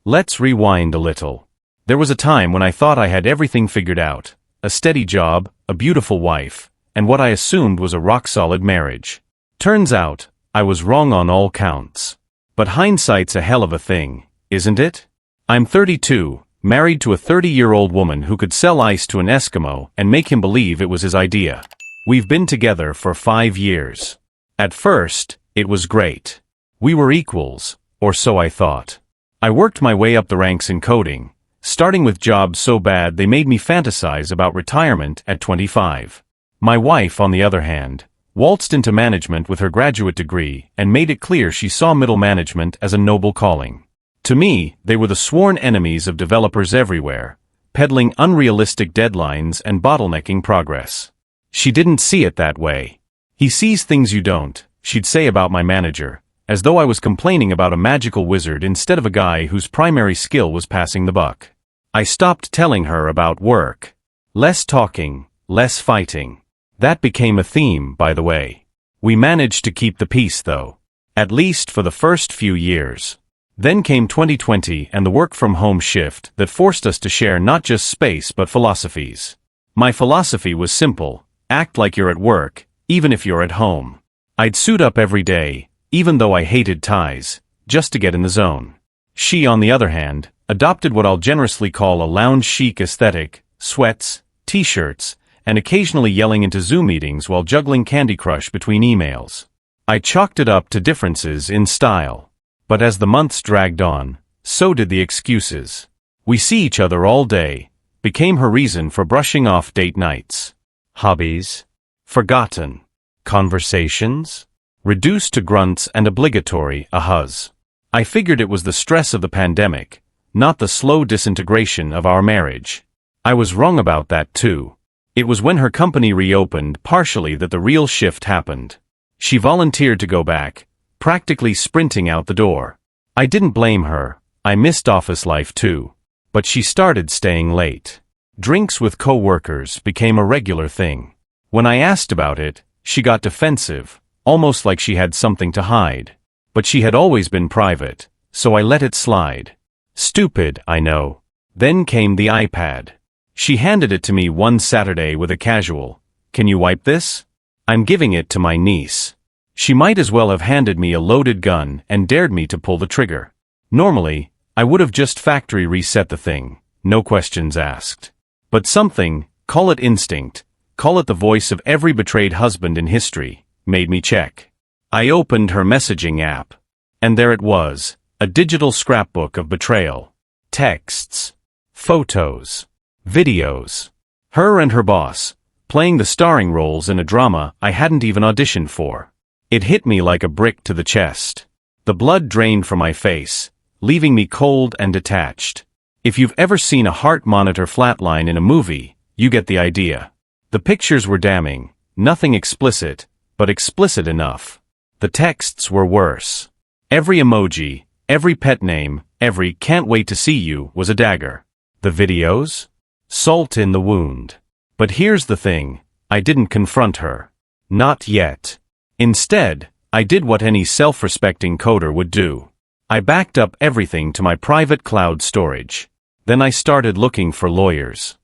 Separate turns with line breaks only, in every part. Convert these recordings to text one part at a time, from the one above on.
Let's rewind a little. There was a time when I thought I had everything figured out. A steady job, a beautiful wife, and what I assumed was a rock-solid marriage. Turns out, I was wrong on all counts. But hindsight's a hell of a thing, isn't it? I'm 32, married to a 30-year-old woman who could sell ice to an Eskimo and make him believe it was his idea. We've been together for 5 years. At first, it was great. We were equals, or so I thought. I worked my way up the ranks in coding, starting with jobs so bad they made me fantasize about retirement at 25. My wife, on the other hand, waltzed into management with her graduate degree and made it clear she saw middle management as a noble calling. To me, they were the sworn enemies of developers everywhere, peddling unrealistic deadlines and bottlenecking progress. She didn't see it that way. "He sees things you don't," she'd say about my manager, as though I was complaining about a magical wizard instead of a guy whose primary skill was passing the buck. I stopped telling her about work. Less talking, less fighting. That became a theme, by the way. We managed to keep the peace, though. At least for the first few years. Then came 2020 and the work-from-home shift that forced us to share not just space but philosophies. My philosophy was simple: act like you're at work, even if you're at home. I'd suit up every day, even though I hated ties, just to get in the zone. She, on the other hand, adopted what I'll generously call a lounge chic aesthetic: sweats, t-shirts, and occasionally yelling into Zoom meetings while juggling Candy Crush between emails. I chalked it up to differences in style. But as the months dragged on, so did the excuses. "We see each other all day" became her reason for brushing off date nights. Hobbies? Forgotten. Conversations? Reduced to grunts and obligatory ahas. I figured it was the stress of the pandemic, not the slow disintegration of our marriage. I was wrong about that too. It was when her company reopened partially that the real shift happened. She volunteered to go back, practically sprinting out the door. I didn't blame her. I missed office life too. But she started staying late. Drinks with co-workers became a regular thing. When I asked about it, she got defensive, almost like she had something to hide. But she had always been private, so I let it slide. Stupid, I know. Then came the iPad. She handed it to me one Saturday with a casual, "Can you wipe this?" I'm giving it to my niece. She might as well have handed me a loaded gun and dared me to pull the trigger. Normally, I would have just factory reset the thing, no questions asked. But something, call it instinct, call it the voice of every betrayed husband in history, made me check. I opened her messaging app. And there it was, a digital scrapbook of betrayal. Texts. Photos. Videos. Her and her boss, playing the starring roles in a drama I hadn't even auditioned for. It hit me like a brick to the chest. The blood drained from my face, leaving me cold and detached. If you've ever seen a heart monitor flatline in a movie, you get the idea. The pictures were damning, nothing explicit, but explicit enough. The texts were worse. Every emoji, every pet name, every "can't wait to see you" was a dagger. The videos? Salt in the wound. But here's the thing, I didn't confront her. Not yet. Instead, I did what any self-respecting coder would do. I backed up everything to my private cloud storage. Then I started looking for lawyers.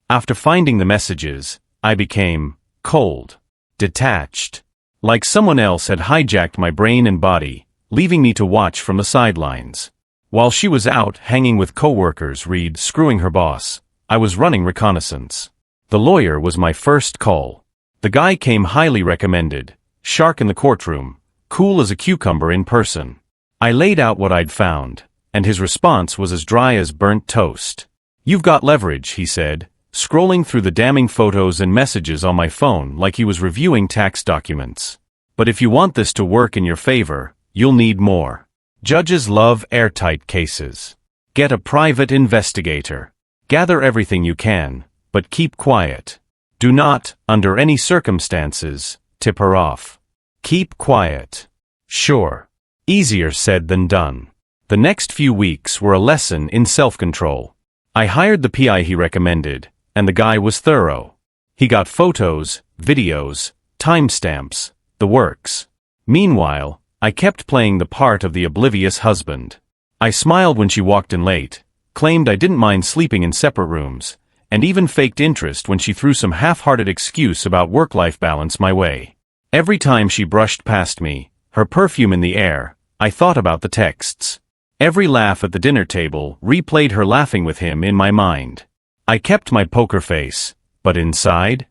After finding the messages, I became cold, detached. Like someone else had hijacked my brain and body, leaving me to watch from the sidelines. While she was out hanging with coworkers screwing her boss, I was running reconnaissance. The lawyer was my first call. The guy came highly recommended, shark in the courtroom, cool as a cucumber in person. I laid out what I'd found, and his response was as dry as burnt toast. "You've got leverage," he said, scrolling through the damning photos and messages on my phone like he was reviewing tax documents. "But if you want this to work in your favor, you'll need more. Judges love airtight cases. Get a private investigator. Gather everything you can, but keep quiet. Do not, under any circumstances, tip her off. Keep quiet." Sure. Easier said than done. The next few weeks were a lesson in self-control. I hired the PI he recommended, and the guy was thorough. He got photos, videos, timestamps, the works. Meanwhile, I kept playing the part of the oblivious husband. I smiled when she walked in late, claimed I didn't mind sleeping in separate rooms, and even faked interest when she threw some half-hearted excuse about work-life balance my way. Every time she brushed past me, her perfume in the air, I thought about the texts. Every laugh at the dinner table replayed her laughing with him in my mind. I kept my poker face, but inside,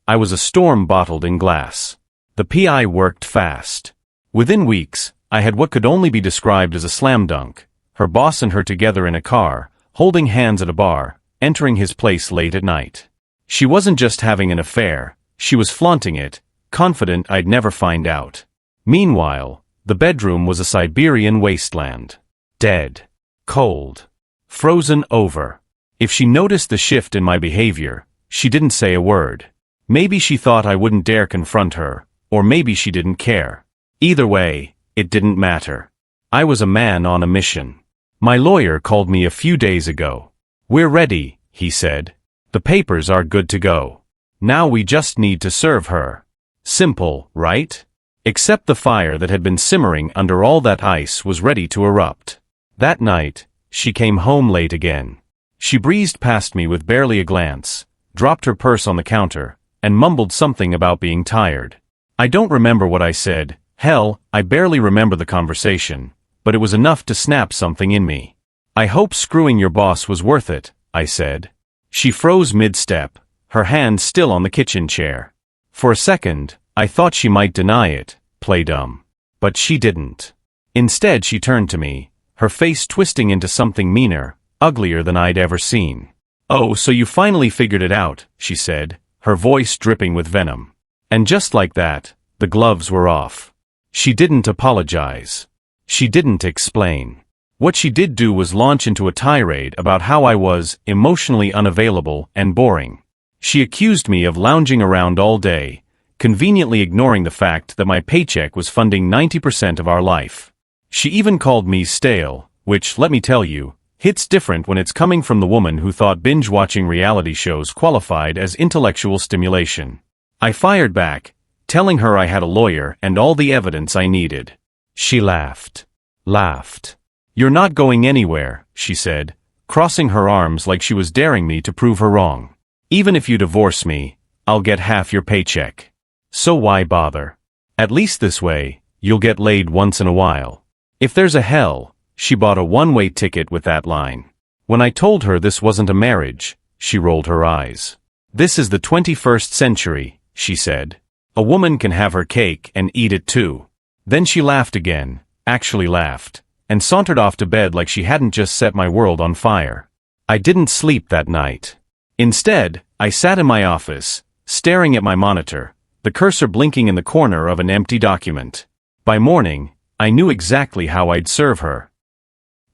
I was a storm bottled in glass. The PI worked fast. Within weeks, I had what could only be described as a slam dunk, her boss and her together in a car, holding hands at a bar, entering his place late at night. She wasn't just having an affair, she was flaunting it, confident I'd never find out. Meanwhile, the bedroom was a Siberian wasteland. Dead. Cold. Frozen over. If she noticed the shift in my behavior, she didn't say a word. Maybe she thought I wouldn't dare confront her, or maybe she didn't care. Either way, it didn't matter. I was a man on a mission. My lawyer called me a few days ago. "We're ready," he said. "The papers are good to go. Now we just need to serve her." Simple, right? Except the fire that had been simmering under all that ice was ready to erupt. That night, she came home late again. She breezed past me with barely a glance, dropped her purse on the counter, and mumbled something about being tired. I don't remember what I said. Hell, I barely remember the conversation, but it was enough to snap something in me. "I hope screwing your boss was worth it," I said. She froze mid-step, her hand still on the kitchen chair. For a second, I thought she might deny it, play dumb. But she didn't. Instead she turned to me, her face twisting into something meaner, uglier than I'd ever seen. "Oh, so you finally figured it out," she said, her voice dripping with venom. And just like that, the gloves were off. She didn't apologize. She didn't explain. What she did do was launch into a tirade about how I was emotionally unavailable and boring. She accused me of lounging around all day, conveniently ignoring the fact that my paycheck was funding 90% of our life. She even called me stale, which, let me tell you, hits different when it's coming from the woman who thought binge-watching reality shows qualified as intellectual stimulation. I fired back, telling her I had a lawyer and all the evidence I needed. She laughed. "You're not going anywhere," she said, crossing her arms like she was daring me to prove her wrong. "Even if you divorce me, I'll get half your paycheck. So why bother? At least this way, you'll get laid once in a while. If there's a hell," she bought a one-way ticket with that line. When I told her this wasn't a marriage, she rolled her eyes. "This is the 21st century," she said. "A woman can have her cake and eat it too." Then she laughed again, actually laughed, and sauntered off to bed like she hadn't just set my world on fire. I didn't sleep that night. Instead, I sat in my office, staring at my monitor, the cursor blinking in the corner of an empty document. By morning, I knew exactly how I'd serve her.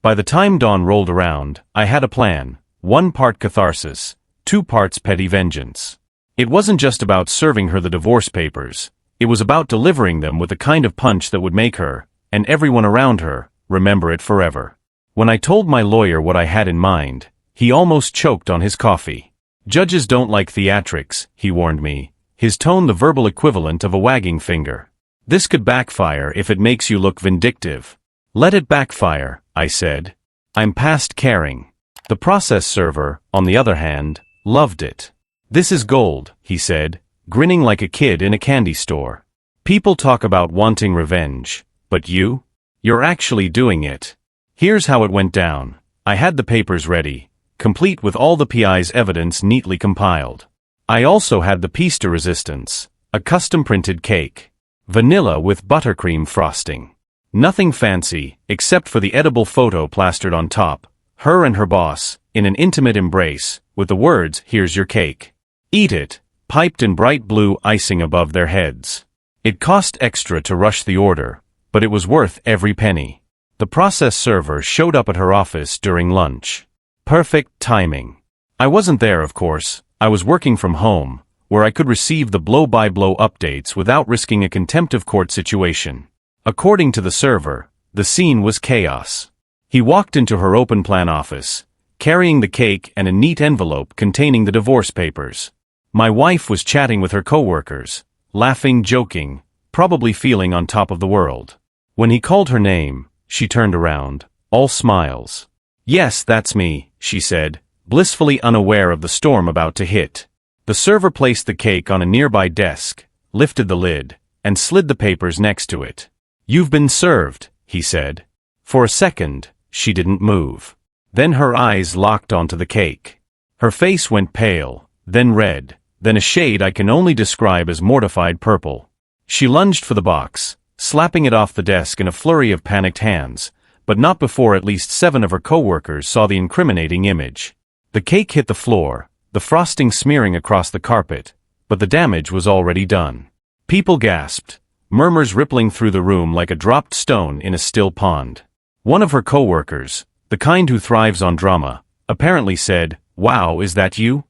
By the time dawn rolled around, I had a plan, 1 part catharsis, 2 parts petty vengeance. It wasn't just about serving her the divorce papers, it was about delivering them with the kind of punch that would make her, and everyone around her, remember it forever. When I told my lawyer what I had in mind, he almost choked on his coffee. "Judges don't like theatrics," he warned me, his tone the verbal equivalent of a wagging finger. "This could backfire if it makes you look vindictive." "Let it backfire," I said. "I'm past caring." The process server, on the other hand, loved it. "This is gold," he said, grinning like a kid in a candy store. "People talk about wanting revenge, but you're actually doing it." Here's how it went down. I had the papers ready, complete with all the PI's evidence neatly compiled. I also had the piece de resistance, a custom-printed cake. Vanilla with buttercream frosting. Nothing fancy, except for the edible photo plastered on top, her and her boss, in an intimate embrace, with the words, "Here's your cake. Eat it," piped in bright blue icing above their heads. It cost extra to rush the order, but it was worth every penny. The process server showed up at her office during lunch. Perfect timing. I wasn't there, of course. I was working from home, where I could receive the blow-by-blow updates without risking a contempt of court situation. According to the server, the scene was chaos. He walked into her open-plan office, carrying the cake and a neat envelope containing the divorce papers. My wife was chatting with her coworkers, laughing, joking, probably feeling on top of the world. When he called her name, She turned around, all smiles. Yes, that's me, she said, blissfully unaware of the storm about to hit. The server placed the cake on a nearby desk, lifted the lid, and slid the papers next to it. You've been served, he said. For a second, she didn't move. Then her eyes locked onto the cake. Her face went pale, then red, then a shade I can only describe as mortified purple. She lunged for the box, slapping it off the desk in a flurry of panicked hands, but not before at least 7 of her co-workers saw the incriminating image. The cake hit the floor, the frosting smearing across the carpet, but the damage was already done. People gasped, murmurs rippling through the room like a dropped stone in a still pond. One of her co-workers, the kind who thrives on drama, apparently said, "Wow, is that you?"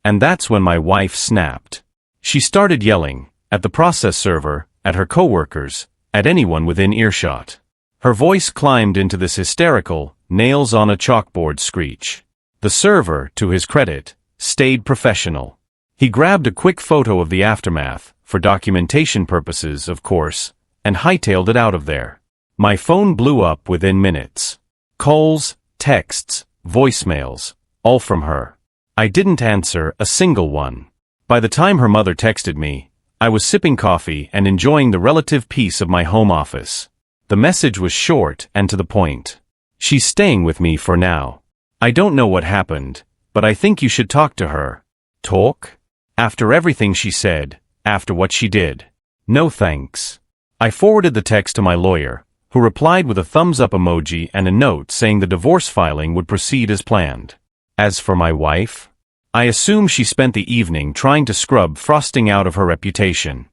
And that's when my wife snapped. She started yelling, at the process server, at her co-workers, at anyone within earshot. Her voice climbed into this hysterical, nails-on-a-chalkboard screech. The server, to his credit, stayed professional. He grabbed a quick photo of the aftermath, for documentation purposes, of course, and hightailed it out of there. My phone blew up within minutes. Calls, texts, voicemails, all from her. I didn't answer a single one. By the time her mother texted me, I was sipping coffee and enjoying the relative peace of my home office. The message was short and to the point. She's staying with me for now. I don't know what happened, but I think you should talk to her. Talk? After everything she said, after what she did. No thanks. I forwarded the text to my lawyer, who replied with a thumbs-up emoji and a note saying the divorce filing would proceed as planned. As for my wife, I assume she spent the evening trying to scrub frosting out of her reputation.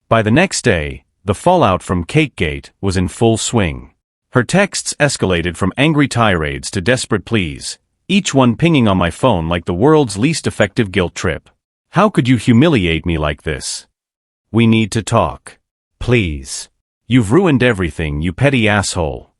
By the next day, the fallout from Cakegate was in full swing. Her texts escalated from angry tirades to desperate pleas, each one pinging on my phone like the world's least effective guilt trip. How could you humiliate me like this? We need to talk. Please. You've ruined everything, you petty asshole.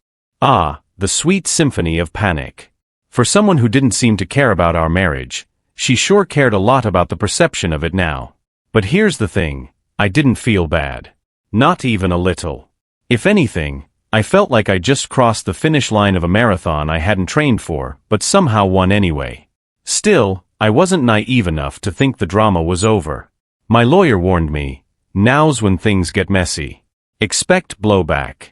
Ah, the sweet symphony of panic. For someone who didn't seem to care about our marriage, she sure cared a lot about the perception of it now. But here's the thing, I didn't feel bad. Not even a little. If anything, I felt like I just crossed the finish line of a marathon I hadn't trained for, but somehow won anyway. Still, I wasn't naive enough to think the drama was over. My lawyer warned me, now's when things get messy. Expect blowback.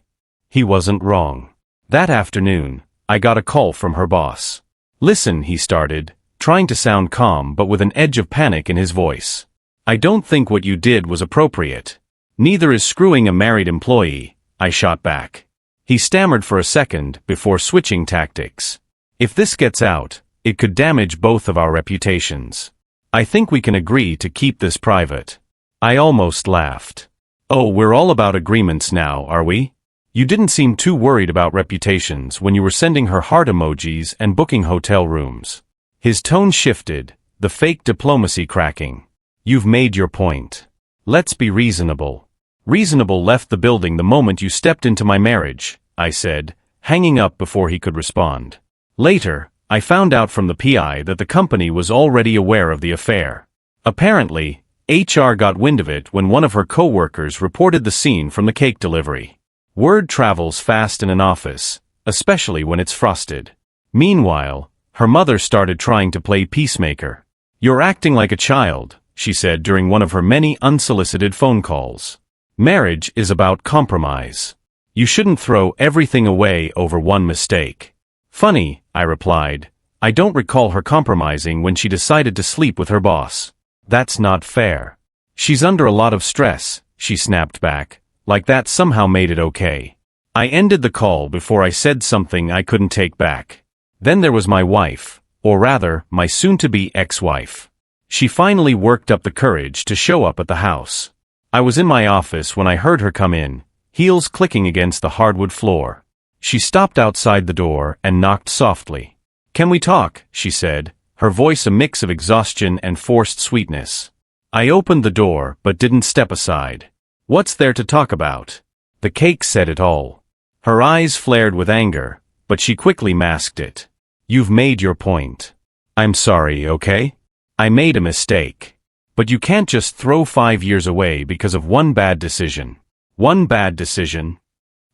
He wasn't wrong. That afternoon, I got a call from her boss. Listen, he started, trying to sound calm but with an edge of panic in his voice. I don't think what you did was appropriate. Neither is screwing a married employee, I shot back. He stammered for a second before switching tactics. If this gets out, it could damage both of our reputations. I think we can agree to keep this private. I almost laughed. Oh, we're all about agreements now, are we? You didn't seem too worried about reputations when you were sending her heart emojis and booking hotel rooms. His tone shifted, the fake diplomacy cracking. You've made your point. Let's be reasonable. Reasonable left the building the moment you stepped into my marriage, I said, hanging up before he could respond. Later, I found out from the PI that the company was already aware of the affair. Apparently, HR got wind of it when one of her co-workers reported the scene from the cake delivery. Word travels fast in an office, especially when it's frosted. Meanwhile, her mother started trying to play peacemaker. You're acting like a child, she said during one of her many unsolicited phone calls. Marriage is about compromise. You shouldn't throw everything away over one mistake. Funny, I replied. I don't recall her compromising when she decided to sleep with her boss. That's not fair. She's under a lot of stress, she snapped back, like that somehow made it okay. I ended the call before I said something I couldn't take back. Then there was my wife, or rather, my soon-to-be ex-wife. She finally worked up the courage to show up at the house. I was in my office when I heard her come in, heels clicking against the hardwood floor. She stopped outside the door and knocked softly. "Can we talk?" she said, her voice a mix of exhaustion and forced sweetness. I opened the door but didn't step aside. What's there to talk about? The cake said it all. Her eyes flared with anger, but she quickly masked it. You've made your point. I'm sorry, okay? I made a mistake. But you can't just throw 5 years away because of one bad decision. One bad decision?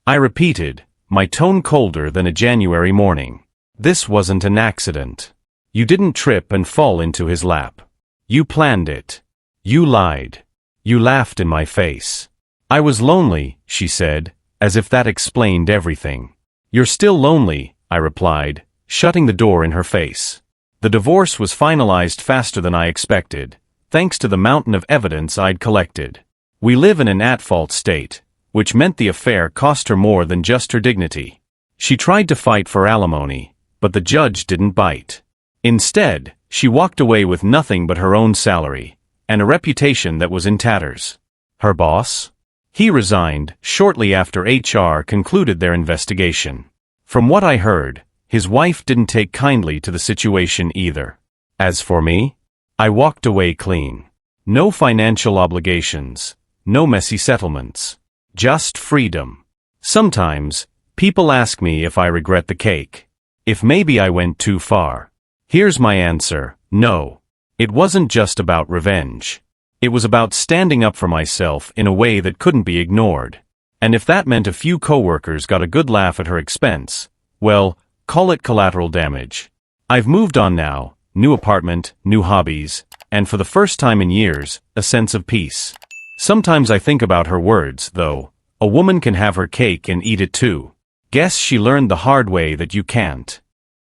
I repeated, my tone colder than a January morning. This wasn't an accident. You didn't trip and fall into his lap. You planned it. You lied. You laughed in my face. I was lonely, she said, as if that explained everything. You're still lonely, I replied, shutting the door in her face. The divorce was finalized faster than I expected, thanks to the mountain of evidence I'd collected. We live in an at-fault state, which meant the affair cost her more than just her dignity. She tried to fight for alimony, but the judge didn't bite. Instead, she walked away with nothing but her own salary, and a reputation that was in tatters. Her boss? He resigned shortly after HR concluded their investigation. From what I heard, his wife didn't take kindly to the situation either. As for me, I walked away clean. No financial obligations, no messy settlements. Just freedom. Sometimes, people ask me if I regret the cake. If maybe I went too far. Here's my answer: no. It wasn't just about revenge. It was about standing up for myself in a way that couldn't be ignored. And if that meant a few coworkers got a good laugh at her expense, well, call it collateral damage. I've moved on now, new apartment, new hobbies, and for the first time in years, a sense of peace. Sometimes I think about her words, though. A woman can have her cake and eat it too. Guess she learned the hard way that you can't.